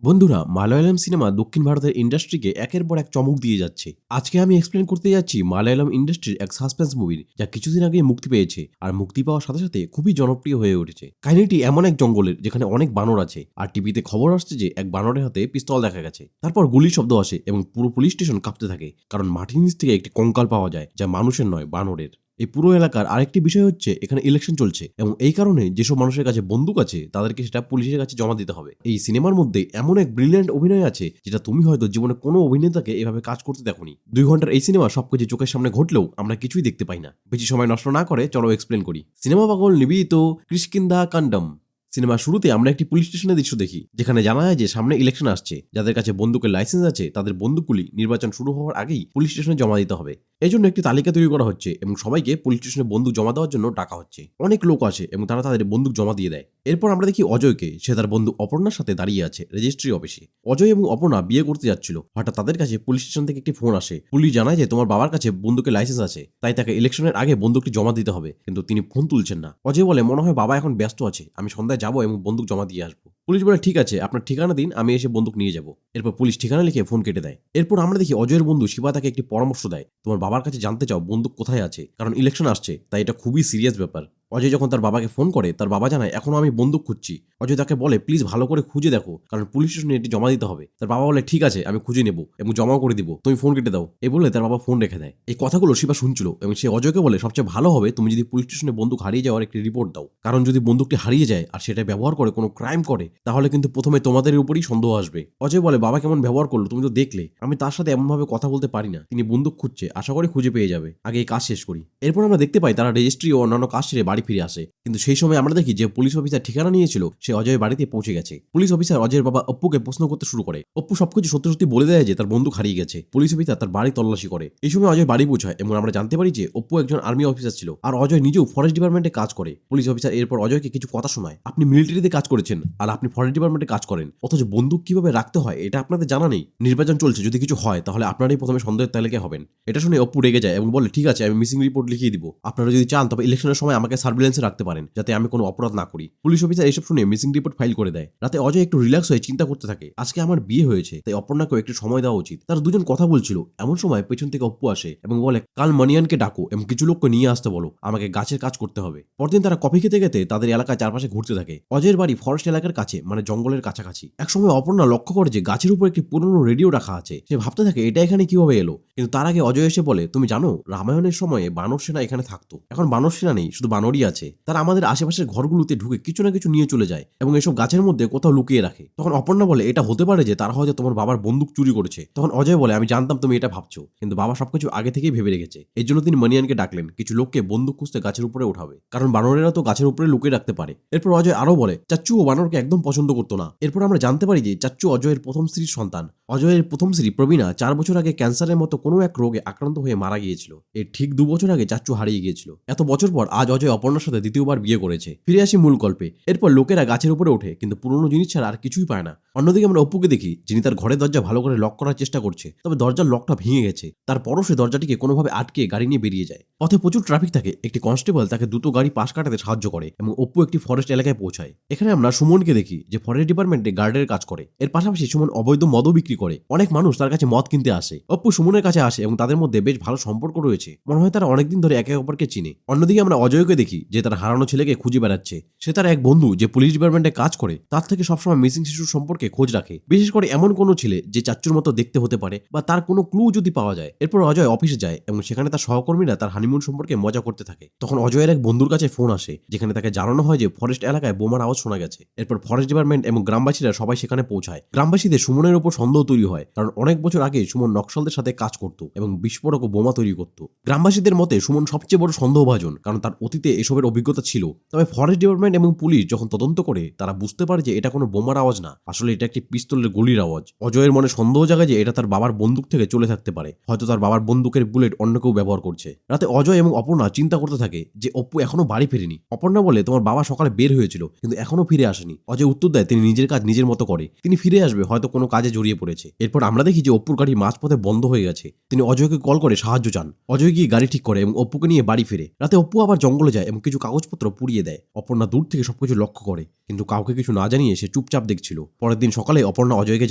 বন্ধুরা, মালয়ালম সিনেমা দক্ষিণ ভারতের ইন্ডাস্ট্রিকে একের পর এক চমক দিয়ে যাচ্ছে। আজকে আমি এক্সপ্লেন করতে যাচ্ছি মালয়ালম ইন্ডাস্ট্রির এক সাসপেন্স মুভির, যা কিছুদিন আগে মুক্তি পেয়েছে আর মুক্তি পাওয়ার সাথে সাথে খুবই জনপ্রিয় হয়ে উঠেছে। কাহিনীটি এমন এক জঙ্গলের যেখানে অনেক বানর আছে, আর টিভিতে খবর আসছে যে এক বানরের হাতে পিস্তল দেখা গেছে। তারপর গুলির শব্দ আসে এবং পুরো পুলিশ স্টেশন কাঁপতে থাকে, কারণ মাটির নিচ থেকে একটি কঙ্কাল পাওয়া যায়, যা মানুষের নয়, বানরের। এই পুরো এলাকার আরেকটি বিষয় হচ্ছে এখানে ইলেকশন চলছে, এবং এই কারণে যেসব মানুষের কাছে বন্দুক আছে তাদেরকে সেটা পুলিশের কাছে জমা দিতে হবে। এই সিনেমার মধ্যে এমন এক ব্রিলিয়ান্ট অভিনয় আছে যেটা তুমি হয়তো জীবনে কোনো অভিনেতাকে এভাবে কাজ করতে দেখোনি। 2 ঘন্টার এই সিনেমা সবকিছু চোখের সামনে ঘটলেও আমরা কিছুই দেখতে পাই না। বেশি সময় নষ্ট না করে চলো এক্সপ্লেন করি। সিনেমা পাগল নিবেদিত কৃষ্কিন্দা কান্ডম। সিনেমার শুরুতে আমরা একটি পুলিশ স্টেশনের দৃশ্য দেখি, যেখানে জানা যায় যে সামনে ইলেকশন আসছে। যাদের কাছে বন্দুকের লাইসেন্স আছে তাদের বন্দুকগুলি নির্বাচন শুরু হওয়ার আগেই পুলিশ স্টেশনে জমা দিতে হবে। এই জন্য একটি তালিকা তৈরি করা হচ্ছে এবং সবাইকে পুলিশ স্টেশনে বন্দুক জমা দেওয়ার জন্য ডাকা হচ্ছে। অনেক লোক আসে এবং তারা তাদের বন্দুক জমা দিয়ে দেয়। এরপর আমরা দেখি অজয়কে, সে তার বন্ধু অপর্ণার সাথে দাঁড়িয়ে আছে রেজিস্ট্রি অফিসে। অজয় এবং অপর্ণা বিয়ে করতে যাচ্ছিল। হঠাৎ তাদের কাছে পুলিশ স্টেশন থেকে একটি ফোন আসে। পুলিশ জানায় যে তোমার বাবার কাছে বন্দুকের লাইসেন্স আছে, তাই তাকে ইলেকশনের আগে বন্দুকটি জমা দিতে হবে, কিন্তু তিনি ফোন তুলছেন না। অজয় বলে, মনে হয় বাবা এখন ব্যস্ত আছে, আমি সন্ধ্যায় যাবো এবং বন্দুক জমা দিয়ে আসবো। পুলিশ বলে, ঠিক আছে, আপনার ঠিকানা দিন, আমি এসে বন্দুক নিয়ে যাব। এরপর পুলিশ ঠিকানা লিখে ফোন কেটে দেয়। এরপর আমরা দেখি অজয়ের বন্ধু শিবা তাকে একটি পরামর্শ দেয়, তোমার বাবার কাছে জানতে চাও বন্দুক কোথায় আছে, কারণ ইলেকশন আসছে, তাই এটা খুবই সিরিয়াস ব্যাপার। অজয় যখন তার বাবাকে ফোন করে, তার বাবা জানায় এখনো আমি বন্দুক খুঁজছি। অজয় তাকে বলে, প্লিজ ভালো করে খুঁজে দেখো, কারণ পুলিশ স্টেশনে এটি জমা দিতে হবে। তার বাবা বলে, ঠিক আছে, আমি খুঁজে নেব এবং জমাও করে দিব, তুমি ফোন কেটে দাও। এই বলে তার বাবা ফোন রেখে দেয়। এই কথাগুলো শিবা শুনছিল এবং সে অজয়কে বলে, সবচেয়ে ভালো হবে তুমি যদি পুলিশ স্টেশনে বন্দুক হারিয়ে যাওয়ার একটি রিপোর্ট দাও, কারণ যদি বন্দুকটি হারিয়ে যায় আর সেটা ব্যবহার করে কোনো ক্রাইম করে, তাহলে কিন্তু প্রথমে তোমাদের উপরই সন্দেহ আসবে। অজয় বলে, বাবা কেমন ব্যবহার করলো তুমি তো দেখলে, আমি তার সাথে এমনভাবে কথা বলতে পারি না। তিনি বন্দুক খুঁজছে, আশা করি খুঁজে পেয়ে যাবে, আগে এই কাজ শেষ করি। এরপর আমরা দেখতে পাই তারা রেজিস্ট্রি ও অন্যান্য কাজ সেরে বাড়ি ফিরে আসে, কিন্তু সেই সময় আমরা দেখি যে পুলিশ অফিসার ঠিকানা নিয়েছিল সে অজয়ের বাড়িতে পৌঁছে গেছে। পুলিশ অফিসার অজয়ের বাবা অপ্পুকে প্রশ্ন করতে শুরু করে। অপ্পু সবকিছু সত্যি সত্যি বলে দেয় যে তার বন্দুক হারিয়ে গেছে। পুলিশ অফিসার তার বাড়ি তল্লাশি করে। এই সময় অজয় বাড়ি পৌঁছায় এবং আমরা জানতে পারি যে অপ্পু একজন আর্মি অফিসার ছিল, আর অজয় নিজেও ফরেস্ট ডিপার্টমেন্টে কাজ করে। পুলিশ অফিসার এরপর অজয়কে কিছু কথা শোনায়, আপনি মিলিটারিতে কাজ করেছেন আর আপনি ফরেস্ট ডিপার্টমেন্টে কাজ করেন, অথচ বন্দুক কিভাবে রাখতে হয় এটা আপনাদের জানা নেই। নির্বাচন চলছে, যদি কিছু হয় তাহলে আপনারাই প্রথমে সন্দেহের তালিকায় হবেন। এটা শুনে অপ্পু রেগে যায় এবং বলে, ঠিক আছে, আমি মিসিং রিপোর্ট লিখিয়ে দিব। আপনারা যদি চান তবে ইলেকশনের সময় আমাকে সার্ভিলেন্সে রাখতে পারেন, যাতে আমি কোনো অপরাধ না করি। পুলিশ অফিসার এসব শুনে মিসিং রিপোর্ট ফাইল করে দেয়। রাতে অজয় একটু রিল্যাক্স হয়ে চিন্তা করতে থাকে, আজকে আমার বিয়ে হয়েছে, তাই অপর্ণাকেও একটু সময় দেওয়া উচিত। তারা দুজন কথা বলছিল, এমন সময় পেছন থেকে অপ্পু আসে এবং বলে, কাল মানিয়ানকে ডাকো এবং কিছু লোককে নিয়ে আসতে বলো, আমাকে গাছের কাজ করতে হবে। পরদিন তারা কফি খেতে খেতে তাদের এলাকার চারপাশে ঘুরতে থাকে। অজয়ের বাড়ি ফরেস্ট এলাকার কাছে, মানে জঙ্গলের কাছাকাছি। একসময় অপর্ণা লক্ষ্য করে যে গাছের উপর একটি পুরনো রেডিও রাখা আছে। সে ভাবতে থাকে এটা এখানে কিভাবে এলো, কিন্তু তার আগে অজয় এসে বলে, তুমি জানো রামায়ণের সময়ে বানর সেনা এখানে থাকতো, এখন বানর সেনা নেই, শুধু বানরই আছে। তারা আমাদের আশেপাশের ঘরগুলোতে ঢুকে কিছু না কিছু নিয়ে চলে যায় এবং এসব গাছের মধ্যে কোথাও লুকিয়ে রাখে। তখন অপর্ণা বলে, এটা হতে পারে যে তারা হয়তো তোমার বাবার বন্দুক চুরি করেছে। তখন অজয় বলে, আমি জানতাম তুমি এটা ভাবছো, কিন্তু বাবা সবকিছু আগে থেকেই ভেবে রেখেছে। এর জন্য তিনি মানিয়ানকে ডাকলেন, কিছু লোককে বন্দুক খুঁজতে গাছের উপরে উঠাবে, কারণ বানরেরা তো গাছের উপরে লুকিয়ে রাখতে পারে। এরপর অজয় আরো বলে, চাচ্চু ও বানরকে একদম পছন্দ করতো না। এরপর আমরা জানতে পারি যে চাচ্চু অজয়ের প্রথম স্ত্রীর সন্তান। অজয়ের প্রথম স্ত্রী প্রবীণা 4 বছর আগে ক্যান্সারের মতো কোনো এক রোগে আক্রান্ত হয়ে মারা গিয়েছিল। এর ঠিক 2 বছর আগে চাচ্চু হারিয়ে গিয়েছিল। এত বছর পর আজ অজয় অপর্ণার সাথে দ্বিতীয়বার বিয়ে করেছে। ফিরে আসি মূল গল্পে। এরপর লোকেরা গাছের উপরে ওঠে, কিন্তু পুরনো জিনিস ছাড়া আর কিছুই পায় না। অন্যদিকে আমরা অপুকে দেখি, যিনি তার ঘরের দরজা ভালো করে লক করার চেষ্টা করছে, তবে দরজার লকটা ভেঙে গেছে। তারপরও সে দরজাটিকে কোনোভাবে আটকে গাড়ি নিয়ে বেরিয়ে যায়। পথে প্রচুর ট্রাফিক থাকে। একটি কনস্টেবল তাকে দ্রুত গাড়ি পাশ কাটাতে সাহায্য করে এবং অপু একটি ফরেস্ট এলাকায় পৌঁছায়। এখানে আমরা সুমনকে দেখি, যে ফরেস্ট ডিপার্টমেন্টে গার্ডের কাজ করে। এর পাশাপাশি সুমন অবৈধ মদও বিক্রি করে। অনেক মানুষ তার কাছে মদ কিনতে আসে। অপু সুমনের কাছে আসে এবং তাদের মধ্যে বেশ ভালো সম্পর্ক রয়েছে। মনে হয় তারা অনেকদিন ধরে একে অপরকে চিনে। অন্যদিকে আমরা অজয়কে দেখি, যে তার হারানো ছেলেকে খুঁজে বেড়াচ্ছে। সে তার এক বন্ধু যে পুলিশ ডিপার্টমেন্টে কাজ করে, তার থেকে সবসময় মিসিং শিশুর সম্পর্কে খোঁজ রাখে, বিশেষ করে এমন কোনো ছেলে যে চাচ্চুর মতো দেখতে হতে পারে বা তার কোনো ক্লু যদি পাওয়া যায়। এরপর অজয় অফিসে যায় এবং সেখানে তার সহকর্মীরা তার হানিমুন সম্পর্কে মজা করতে থাকে। তখন অজয়ের এক বন্ধুর কাছে ফোন আসে, যেখানে তাকে জানানো হয় যে ফরেস্ট এলাকায় বোমার আওয়াজ শোনা গেছে। এরপর ফরেস্ট ডিপার্টমেন্ট এবং গ্রামবাসীরা সবাই সেখানে পৌঁছায়। গ্রামবাসীদের সুমনের উপর সন্দেহ তৈরি হয়, কারণ অনেক বছর আগে সুমন নকশালদের সাথে কাজ করত এবং বিস্ফোরক ও বোমা তৈরি করত। গ্রামবাসীদের মতে সুমন সবচেয়ে বড় সন্দেহভাজন, কারণ তার অতীতে এসবের অভিজ্ঞতা ছিল। তবে ফরেস্ট ডিপার্টমেন্ট এবং পুলিশ যখন তদন্ত করে, তারা বুঝতে পারে যে এটা কোনো বোমার আওয়াজ না, আসলে এটা একটি পিস্তলের গুলির আওয়াজ। অজয়ের মনে সন্দেহ জাগে যে এটা তার বাবার বন্দুক থেকে চলে থাকতে পারে, হয়তো তার বাবার বন্দুকের বুলেট অন্য কেউ ব্যবহার করছে। রাতে অজয় এবং অপর্ণা চিন্তা করতে থাকে যে অপ্পু এখনো বাড়ি ফেরেনি। অপর্ণা বলে, তোমার বাবা সকালে বের হয়েছিল কিন্তু এখনো ফিরে আসেনি। অজয় উত্তর দেয়, তিনি নিজের কাজ নিজের মতো করে, তিনি ফিরে আসবে, হয়তো কোনো কাজে জড়িয়ে পড়েছে। করেছে। এরপর আমরা দেখি যে অপুর গাড়ি মাঝপথে বন্ধ হয়ে গেছে। তিনি অজয়কে কল করে সাহায্য চান। অজয় গিয়ে গাড়ি ঠিক করে এবং অপুকে নিয়ে বাড়ি ফিরে। রাতে অপু আবার জঙ্গলে যায় এবং কিছু কাগজপত্র পুড়িয়ে দেয়। অপর্ণা দূর থেকে সবকিছু লক্ষ্য করে, কিন্তু কাউকে কিছু না জানিয়ে সে চুপচাপ দেখছিল। পরের দিন সকালে অপর্ণা অজয়কে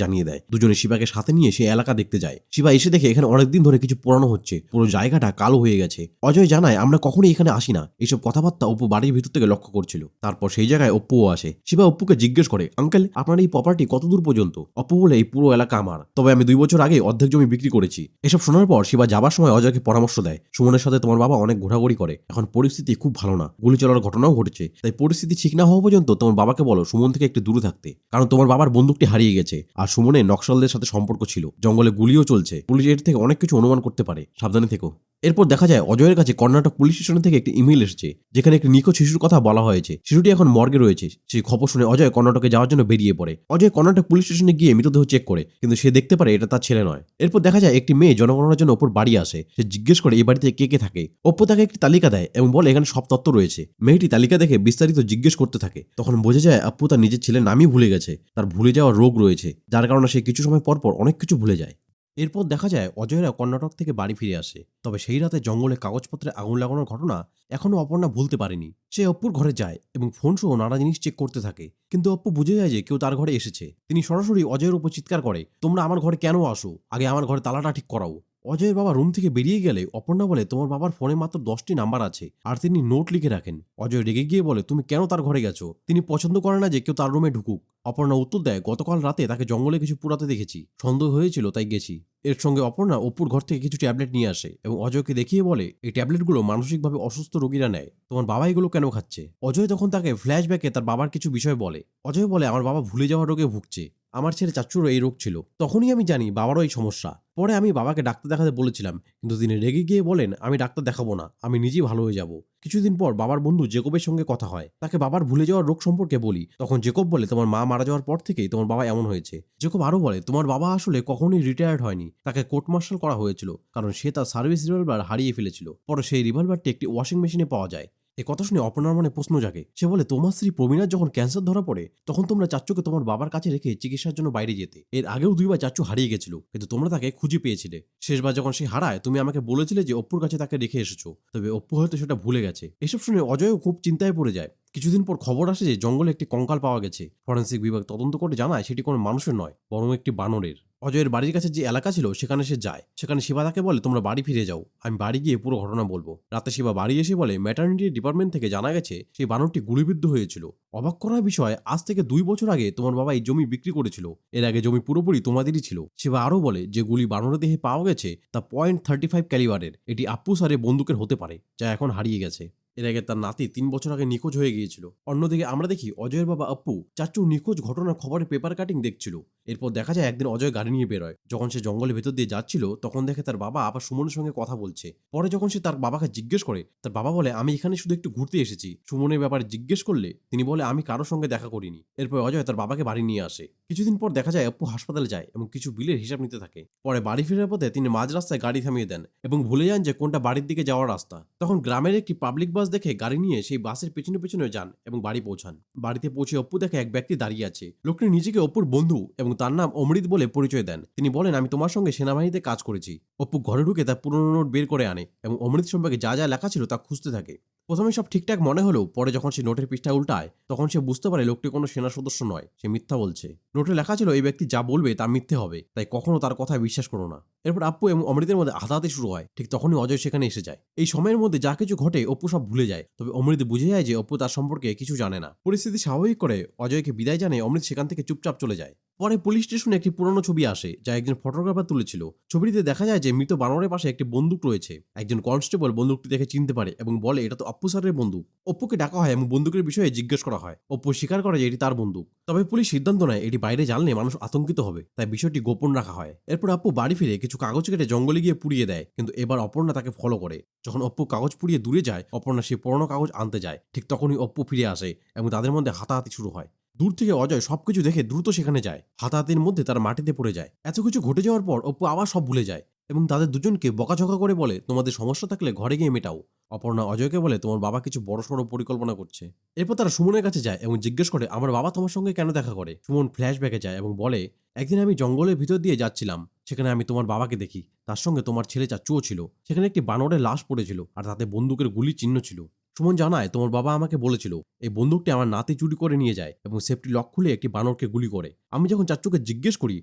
জানিয়ে দেয়। দুজনে শিবাকে সাথে নিয়ে সে এলাকা দেখতে যায়। শিবা এসে দেখে এখানে অনেকদিন ধরে কিছু পোড়ানো হচ্ছে, পুরো জায়গাটা কালো হয়ে গেছে। অজয় জানায় আমরা কখনোই এখানে আসি না। এইসব কথাবার্তা অপু বাড়ির ভিতর থেকে লক্ষ্য করছিল। তারপর সেই জায়গায় অপুও আসে। শিবা অপুকে জিজ্ঞেস করে, আঙ্কেল আপনার এই প্রপার্টি কত দূর পর্যন্ত? অপু বলে, এই পুরো এলাকা আমার, তবে আমি 2 বছর আগে অর্ধেক জমি বিক্রি করেছি। এসব শোনার পর শিবা যাবার সময় অজয়কে পরামর্শ দেয়, সুমনের সাথে তোমার বাবা অনেক ঘোরাঘুরি করে, এখন পরিস্থিতি খুব ভালো না, গুলি চলার ঘটনাও ঘটেছে, তাই পরিস্থিতি ঠিক না হওয়া পর্যন্ত তোমার বাবাকে বলো সুমন থেকে একটু দূরে থাকতে, কারণ তোমার বাবার বন্দুকটি হারিয়ে গেছে আর সুমনের নকশালদের সাথে সম্পর্ক ছিল, জঙ্গলে গুলিও চলছে, পুলিশ এর থেকে অনেক কিছু অনুমান করতে পারে, সাবধানে থেকো। এরপর দেখা যায় অজয়ের কাছে কর্ণাটক পুলিশ স্টেশন থেকে একটি ইমেল এসেছে, যেখানে একটি নিখোঁজ শিশুর কথা বলা হয়েছে। শিশুটি এখন মর্গে রয়েছে। সেই খবর শুনে অজয় কর্ণাটকে যাওয়ার জন্য বেরিয়ে পড়ে। অজয় কর্ণাটক পুলিশ স্টেশনে গিয়ে মৃতদেহ চেক করে, কিন্তু সে দেখতে পারে এটা তার ছেলে নয়। এরপর দেখা যায় একটি মেয়ে জনগণনার জন্য অপুর বাড়ি আসে। সে জিজ্ঞেস করে এই বাড়িতে কে কে থাকে। অপু তাকে একটি তালিকা দেয় এবং বলে এখানে সব তথ্য রয়েছে। মেয়েটি তালিকা দেখে বিস্তারিত জিজ্ঞেস করতে থাকে। তখন বোঝা যায় আপু তার নিজের ছেলের নামই ভুলে গেছে। তার ভুলে যাওয়ার রোগ রয়েছে, যার কারণে সে কিছু সময় পর পর অনেক কিছু ভুলে যায়। এরপর দেখা যায় অজয়রা কর্ণাটক থেকে বাড়ি ফিরে আসে। তবে সেই রাতে জঙ্গলে কাগজপত্রে আগুন লাগানোর ঘটনা এখনো অপর্ণা ভুলতে পারেনি। সে অপুর ঘরে যায় এবং ফোন সহ নানা জিনিস চেক করতে থাকে, কিন্তু অপু বুঝে যায় যে কেউ তার ঘরে এসেছে। তিনি সরাসরি অজয়ের উপর চিৎকার করে, তোমরা আমার ঘরে কেন আসো? আগে আমার ঘরে তালাটা ঠিক করাও। অজয়ের বাবা রুম থেকে বেরিয়ে গেলে অপর্ণা বলে তোমার বাবার ফোনে মাত্র 10টি নাম্বার আছে আর তিনি নোট লিখে রাখেন। অজয় রেগে গিয়ে বলে তুমি কেন তার ঘরে গেছো? তিনি পছন্দ করে না যে কেউ তার রুমে ঢুকুক। অপর্ণা উত্তর দেয়, গতকাল রাতে তাকে জঙ্গলে কিছু পুরাতে দেখেছি, সন্দেহ হয়েছিল তাই গেছি। এর সঙ্গে অপর্ণা অপুর ঘর থেকে কিছু ট্যাবলেট নিয়ে আসে এবং অজয়কে দেখিয়ে বলে এই ট্যাবলেটগুলো মানসিকভাবে অসুস্থ রোগীরা নেয়, তোমার বাবা এগুলো কেন খাচ্ছে? অজয় তখন তাকে ফ্ল্যাশব্যাকে তার বাবার কিছু বিষয় বলে। অজয় বলে আমার বাবা ভুলে যাওয়ার রোগে ভুগছে, আমার ছেলে চাচ্চুরও এই রোগ ছিল, তখনই আমি জানি বাবারও এই সমস্যা। পরে আমি বাবাকে ডাক্তার দেখাতে বলেছিলাম, কিন্তু তিনি রেগে গিয়ে বলেন আমি ডাক্তার দেখাবো না, আমি নিজেই ভালো হয়ে যাব। কিছুদিন পর বাবার বন্ধু জেকবের সঙ্গে কথা হয়। তাকে বাবার ভুলে যাওয়ার রোগ সম্পর্কে বলি, তখন জেকব বলে তোমার মা মারা যাওয়ার পর থেকেই তোমার বাবা এমন হয়েছে। জেকব আরো বলে তোমার বাবা আসলে কখনোই রিটায়ার্ড হয়নি, তাকে কোর্ট মার্শাল করা হয়েছিল কারণ সে তার সার্ভিস রিভলভার হারিয়ে ফেলেছিল। পরে সেই রিভলভারটি একটি ওয়াশিং মেশিনে পাওয়া যায়। এ কথা শুনে অপর্ণার মনে প্রশ্ন জাগে। সে বলে তোমার স্ত্রী প্রবীণার যখন ক্যান্সার ধরা পড়ে তখন তোমরা চাচ্চুকে তোমার বাবার কাছে রেখে চিকিৎসার জন্য বাইরে যেতে। এর আগেও 2বার চাচ্চু হারিয়ে গেছিল, কিন্তু তোমরা তাকে খুঁজে পেয়েছিলে। শেষবার যখন সে হারায় তুমি আমাকে বলেছিলে যে অপুর কাছে তাকে রেখে এসেছো, তবে অপু হয়তো সেটা ভুলে গেছে। এসব শুনে অজয়ও খুব চিন্তায় পড়ে যায়। কিছুদিন পর খবর আসে যে জঙ্গলে একটি কঙ্কাল পাওয়া গেছে। ফরেন্সিক বিভাগ তদন্ত করে জানায় সেটি কোনো মানুষের নয়, বরং একটি বানরের। অজয়ের বাড়ির কাছে যে এলাকা ছিল সেখানে সে যায়। সেখানে শিবা তাকে বলে তোমরা বাড়ি ফিরে যাও, আমি বাড়ি গিয়ে পুরো ঘটনা বলবো। রাতে শিবা বাড়ি এসে বলে ম্যাটারনিটি ডিপার্টমেন্ট থেকে জানা গেছে সেই বানরটি গুলিবিদ্ধ হয়েছিল। অবাক করার বিষয়, আজ থেকে 2 বছর আগে তোমার বাবা এই জমি বিক্রি করেছিল। এর আগে জমি পুরোপুরি তোমাদেরই ছিল। শিবা আরও বলে যে গুলি বানরের দেহে পাওয়া গেছে তা .35 ক্যালিবারের। এটি আপ্পু সারে বন্দুকের হতে পারে, যা এখন হারিয়ে গেছে। এর আগে তার নাতি 3 বছর আগে নিখোঁজ হয়ে গিয়েছিল। অন্যদিকে আমরা দেখি অজয়ের বাবা আপ্পু চাচু নিখোঁজ ঘটনার খবরে পেপার কাটিং দেখছিল। এরপর দেখা যায় একদিন অজয় গাড়ি নিয়ে বেরোয়। যখন সে জঙ্গলের ভেতর দিয়ে যাচ্ছিল তখন দেখে তার বাবা আবার সুমনের সঙ্গে কথা বলছে। পরে যখন সে তার বাবাকে জিজ্ঞেস করে, তার বাবা বলে আমি এখানে শুধু একটু ঘুরতে এসেছি। সুমনের ব্যাপারে জিজ্ঞেস করলে তিনি বলে আমি কারোর সঙ্গে দেখা করিনি। এরপর অজয় তার বাবাকে বাড়ি নিয়ে আসে। কিছুদিন পর দেখা যায় আপ্পু হাসপাতালে যায় এবং কিছু বিলের হিসাব নিতে থাকে। পরে বাড়ি ফেরার পথে তিনি মাঝ রাস্তায় গাড়ি থামিয়ে দেন এবং ভুলে যান যে কোনটা বাড়ির দিকে যাওয়ার রাস্তা। তখন গ্রামের একটি পাবলিক বাস দেখে গাড়ি নিয়ে সেই বাসের পেছনে পেছনে যান এবং বাড়ি পৌঁছান। বাড়িতে পৌঁছে অপ্পু দেখে এক ব্যক্তি দাঁড়িয়ে আছে। লোকটি নিজেকে অপুর বন্ধু এবং তার নাম অমৃত বলে পরিচয় দেন। তিনি বলেন আমি তোমার সঙ্গে সেনাবাহিনীতে কাজ করেছি। অপ্পু ঘরে ঢুকে তার পুরনো নোট বের করে আনে এবং অমৃত সম্পর্কে যা যা লেখা ছিল তা খুঁজতে থাকে। প্রথমে সব ঠিকঠাক মনে হলেও পরে যখন সে নোটের পৃষ্ঠা উল্টায় তখন সে বুঝতে পারে লোকটি কোনো সেনা সদস্য নয়, সে মিথ্যা বলছে। নোটে লেখা ছিল এই ব্যক্তি যা বলবে তা মিথ্যে হবে, তাই কখনো তার কথায় বিশ্বাস করো না। এরপর আপ্পু এবং অমৃতের মধ্যে হাতাহাতি শুরু হয়। ঠিক তখনই অজয় সেখানে এসে যায়। এই সময়ের মধ্যে যা কিছু ঘটে অপ্পু সব ভুলে যায়, তবে অমৃত বুঝে যায় যে অপ্পু তার সম্পর্কে কিছু জানে না। পরিস্থিতি স্বাভাবিক করে অজয়কে বিদায় জানিয়ে অমৃত সেখান থেকে চুপচাপ চলে যায়। পরে পুলিশ স্টেশনে একটি পুরনো ছবি আসে যা একজন ফটোগ্রাফার তুলেছিল। ছবিটিতে দেখা যায় যে মৃত বানরের পাশে একটি বন্দুক রয়েছে। একজন কনস্টেবল বন্দুকটি দেখে চিনতে পারে এবং বলে এটা তো অপ্পু স্যারের বন্দুক। অপ্পুকে ডাকা হয় এবং বন্দুকের বিষয়ে জিজ্ঞেস করা হয়। অপ্পু স্বীকার করে যে এটি তার বন্দুক, তবে পুলিশ সিদ্ধান্ত নেয় এটি বাইরে জানলে মানুষ আতঙ্কিত হবে, তাই বিষয়টি গোপন রাখা হয়। এরপর অপ্পু বাড়ি ফিরে কিছু কাগজ কেটে জঙ্গলে গিয়ে পুড়িয়ে দেয়, কিন্তু এবার অপর্ণা তাকে ফলো করে। যখন অপ্পু কাগজ পুড়িয়ে দূরে যায় অপর্ণা সেই পুরনো কাগজ আনতে যায়। ঠিক তখনই অপ্পু ফিরে আসে এবং তাদের মধ্যে হাতাহাতি শুরু হয়। দূর থেকে অজয় সবকিছু দেখে দ্রুত সেখানে যায়। হাতাহাতির মধ্যে তার মাটিতে পড়ে যায়। এত কিছু ঘটে যাওয়ার পর অপ্পু আবার সব ভুলে যায়। এবং তাদের দুজনকে বকাঝকা করে বলে তোমাদের সমস্যা থাকলে ঘরে গিয়ে মেটাও। অপর্ণা অজয়কে বলে তোমার বাবা কিছু বড়সড় পরিকল্পনা করছে। এরপর তারা সুমনের কাছে যায় এবং জিজ্ঞেস করে আমার বাবা তোমার সঙ্গে কেন দেখা করে। সুমন ফ্ল্যাশব্যাকে যায় এবং বলে একদিন আমি জঙ্গলের ভিতর দিয়ে যাচ্ছিলাম, সেখানে আমি তোমার বাবাকে দেখি, তার সঙ্গে তোমার ছেলে চাচুও ছিল। সেখানে একটি বানরের লাশ পড়েছিল আর তাতে বন্দুকের গুলির চিহ্ন ছিল। সুমন জানায় তোমার বাবা আমাকে বলেছিল এই বন্দুকটি আমার নাতি চুরি করে নিয়ে যায় এবং সেফটি লক খুলে একটি বানরকে গুলি করে। আমি যখন চাচুকে জিজ্ঞেস করি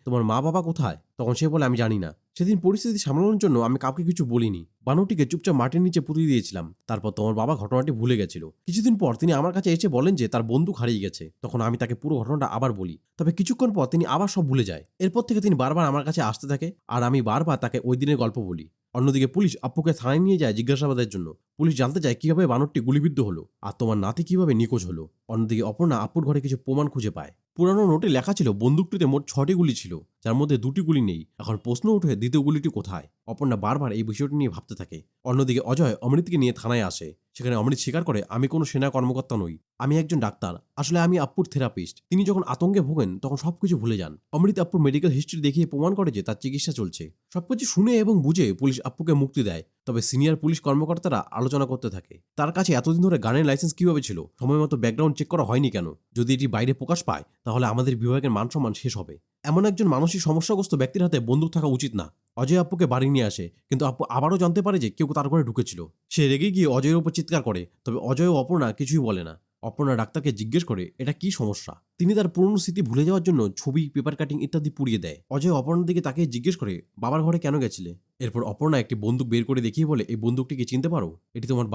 তোমার মা বাবা কোথায়, তখন সে বলে আমি জানি না। সেদিন পরিস্থিতি সামলানোর জন্য আমি কাউকে কিছু বলিনি, বানরটিকে চুপচাপ মাটির নিচে পুঁতে দিয়েছিলাম। তারপর তোমার বাবা ঘটনাটি ভুলে গেছিল। কিছুদিন পর তিনি আমার কাছে এসে বলেন যে তার বন্দুক হারিয়ে গেছে। তখন আমি তাকে পুরো ঘটনাটা আবার বলি, তবে কিছুক্ষণ পর তিনি আবার সব ভুলে যায়। এরপর থেকে তিনি বারবার আমার কাছে আসতে থাকে আর আমি বারবার তাকে ওই দিনের গল্প বলি। অন্যদিকে পুলিশ আপ্পুকে থানায় নিয়ে যায় জিজ্ঞাসাবাদের জন্য। পুলিশ জানতে চায় কিভাবে বানরটি গুলিবিদ্ধ হলো আর তোমার নাতি কিভাবে নিখোঁজ হলো। অন্যদিকে অপর্ণা আপ্পুর ঘরে কিছু প্রমাণ খুঁজে পায়। পুরানো নোটে লেখা ছিল বন্দুকটিতে মোট 6টি গুলি ছিল, যার মধ্যে 2টি গুলি নেই। এখন প্রশ্ন উঠে দ্বিতীয় গুলিটি কোথায়। অপর্ণা বারবার এই বিষয়টি নিয়ে ভাবতে থাকে। অন্যদিকে অজয় অমৃতকে নিয়ে থানায় আসে। সেখানে অমৃত স্বীকার করে আমি কোনো সেনা কর্মকর্তা নই, আমি একজন ডাক্তার, আসলে আমি আপ্পুর থেরাপিস্ট। তিনি যখন আতঙ্কে ভোগেন তখন সবকিছু ভুলে যান। অমৃত আপ্পুর মেডিকেল হিস্ট্রি দেখিয়ে প্রমাণ করে যে তার চিকিৎসা চলছে। সবকিছু শুনে এবং বুঝে পুলিশ আপ্পুকে মুক্তি দেয়। তবে সিনিয়র পুলিশ কর্মকর্তারা আলোচনা করতে থাকে তার কাছে এতদিন ধরে গানের লাইসেন্স কিভাবে ছিল, সময় মতো ব্যাকগ্রাউন্ড চেক করা হয়নি কেন, যদি এটি বাইরে প্রকাশ পায় তাহলে আমাদের বিভাগের মান সম্মান শেষ হবে। এমন একজন মানসিক সমস্যাগ্রস্ত ব্যক্তির হাতে বন্দুক থাকা উচিত না। অজয় আপ্পুকে বাড়ি নিয়ে আসে, কিন্তু আপ্পু আবারও জানতে পারে যে কেউ তার ঘরে ঢুকেছিল। সে রেগে গিয়ে অজয়ের উপর চিৎকার করে, তবে অজয় ও অপর্ণা কিছুই বলে না। অপর্ণা ডাক্তারকে জিজ্ঞেস করে এটা কি সমস্যা। তিনি তার পুরনো স্মৃতি ভুলে যাওয়ার জন্য ছবি, পেপার কাটিং ইত্যাদি পুড়িয়ে দেয়। অজয় অপর্ণার দিকে তাকে জিজ্ঞেস করে বাবার ঘরে কেন গেছিলে। এরপর অপর্ণা একটি বন্দুক বের করে দেখিয়ে বলে এই বন্দুকটিকে চিনতে পারো, এটি তোমার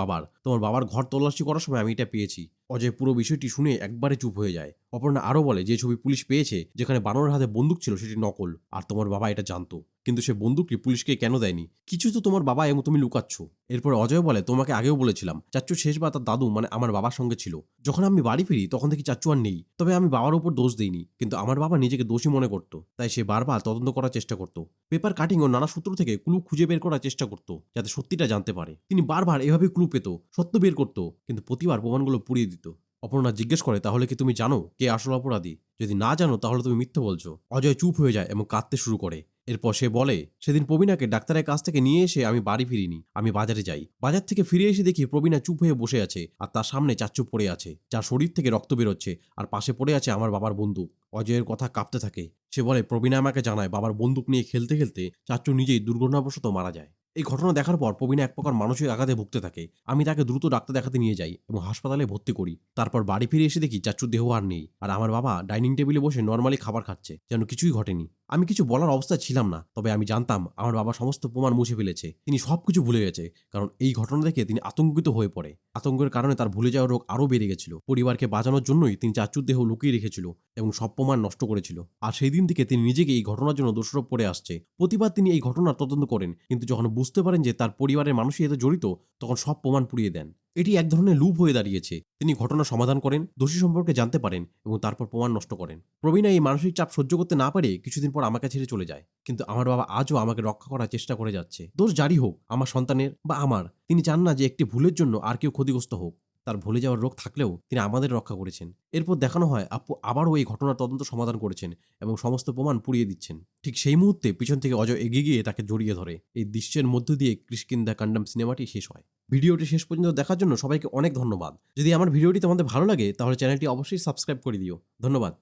বাবার ঘর তল্লাশি করার সময় আমি এটা পেয়েছি। অজয় পুরো বিষয়টি শুনে একবারে চুপ হয়ে যায়। অপর্ণা আরও বলে যে ছবি পুলিশ পেয়েছে যেখানে বানরের হাতে বন্দুক ছিল সেটি নকল, আর তোমার বাবা এটা জানতো, কিন্তু সে বন্দুকটি পুলিশকে কেন দেয়নি, কিছু তো তোমার বাবা এবং তুমি লুকাচ্ছ। এরপর অজয় বলে তোমাকে আগেও বলেছিলাম চাচ্চু শেষবার তার দাদু মানে আমার বাবার সঙ্গে ছিল। যখন আমি বাড়ি ফিরি তখন থেকে চাচ্চু আর নেই, তবে আমি বাবার উপর দোষ দিইনি, কিন্তু আমার বাবা নিজেকে দোষী মনে করতো, তাই সে বারবার তদন্ত করার চেষ্টা করত। পেপার কাটিং ও নানা সূত্র থেকে ক্লু খুঁজে বের করার চেষ্টা করত যাতে সত্যিটা জানতে পারে। তিনি বারবার এভাবে ক্লু পেত, সত্য বের করত, কিন্তু প্রতিবার প্রমাণগুলো পুড়িয়ে দিত। অপর্ণা জিজ্ঞেস করে তাহলে কি তুমি জানো কে আসল অপরাধী, যদি না জানো তাহলে তুমি মিথ্যে বলছো। অজয় চুপ হয়ে যায় এবং কাঁদতে শুরু করে। এরপর সে বলে সেদিন প্রবীণাকে ডাক্তারের কাছ থেকে নিয়ে এসে আমি বাড়ি ফিরিনি, আমি বাজারে যাই। বাজার থেকে ফিরে এসে দেখি প্রবীণা চুপ হয়ে বসে আছে আর তার সামনে চাচ্চু পড়ে আছে, যার শরীর থেকে রক্ত বেরোচ্ছে, আর পাশে পড়ে আছে আমার বাবার বন্দুক। অজয়ের কথা কাঁপতে থাকে। সে বলে প্রবীণা আমাকে জানায় বাবার বন্দুক নিয়ে খেলতে খেলতে চাচ্চু নিজেই দুর্ঘটনাবশত মারা যায়। এই ঘটনা দেখার পর প্রবীণা এক প্রকার মানসিক আঘাতে ভুগতে থাকে। আমি তাকে দ্রুত ডাক্তার দেখাতে নিয়ে যাই এবং হাসপাতালে ভর্তি করি। তারপর বাড়ি ফিরে এসে দেখি চাচ্চুর দেহ আর নেই, আর আমার বাবা ডাইনিং টেবিলে বসে নর্মালি খাবার খাচ্ছে, যেন কিছুই ঘটেনি। আমি কিছু বলার অবস্থায় ছিলাম না, তবে আমি জানতাম আমার বাবা সমস্ত প্রমাণ মুছে ফেলেছে, তিনি সবকিছু ভুলে গেছে। কারণ এই ঘটনা দেখে তিনি আতঙ্কিত হয়ে পড়ে। আতঙ্কের কারণে তার ভুলে যাওয়ার রোগ আরও বেড়ে গেছিল। পরিবারকে বাঁচানোর জন্যই তিনি চাচ্চুর দেহ লুকিয়ে রেখেছিল এবং সব প্রমাণ নষ্ট করেছিল। আর সেই দিন থেকে তিনি নিজেকে এই ঘটনার জন্য দোষারোপ করে আসছে। প্রতিবার তিনি এই ঘটনার তদন্ত করেন, কিন্তু যখন বুঝতে পারেন যে তার পরিবারের মানুষই এতে জড়িত, তখন সব প্রমাণ পুড়িয়ে দেন। এটি এক ধরনের লুপ হয়ে দাঁড়িয়েছে। তিনি ঘটনা সমাধান করেন, দোষী সম্পর্কে জানতে পারেন এবং তারপর প্রমাণ নষ্ট করেন। প্রবীণা এই মানসিক চাপ সহ্য করতে না পারে কিছুদিন পর আমাকে ছেড়ে চলে যায়, কিন্তু আমার বাবা আজও আমাকে রক্ষা করার চেষ্টা করে যাচ্ছে। দোষ জারি হোক আমার সন্তানের বা আমার, তিনি চান না যে একটি ভুলের জন্য আর কেউ ক্ষতিগ্রস্ত হোক। তার ভুলে যাওয়ার রোগ থাকলেও তিনি আমাদের রক্ষা করেছেন। এরপর দেখানো হয় আপ্পু আবারও এই ঘটনার তদন্ত সমাধান করেছেন এবং সমস্ত প্রমাণ পুড়িয়ে দিচ্ছেন। ঠিক সেই মুহূর্তে পিছন থেকে অজয় এগিয়ে গিয়ে তাকে জড়িয়ে ধরে। এই দৃশ্যের মধ্য দিয়ে কিষ্কিন্ধা কান্ডাম সিনেমাটি শেষ হয়। ভিডিওটি শেষ পর্যন্ত দেখার জন্য সবাইকে অনেক ধন্যবাদ। যদি আমার ভিডিওটি তোমাদের ভালো লাগে তাহলে চ্যানেলটি অবশ্যই সাবস্ক্রাইব করে দিও। ধন্যবাদ।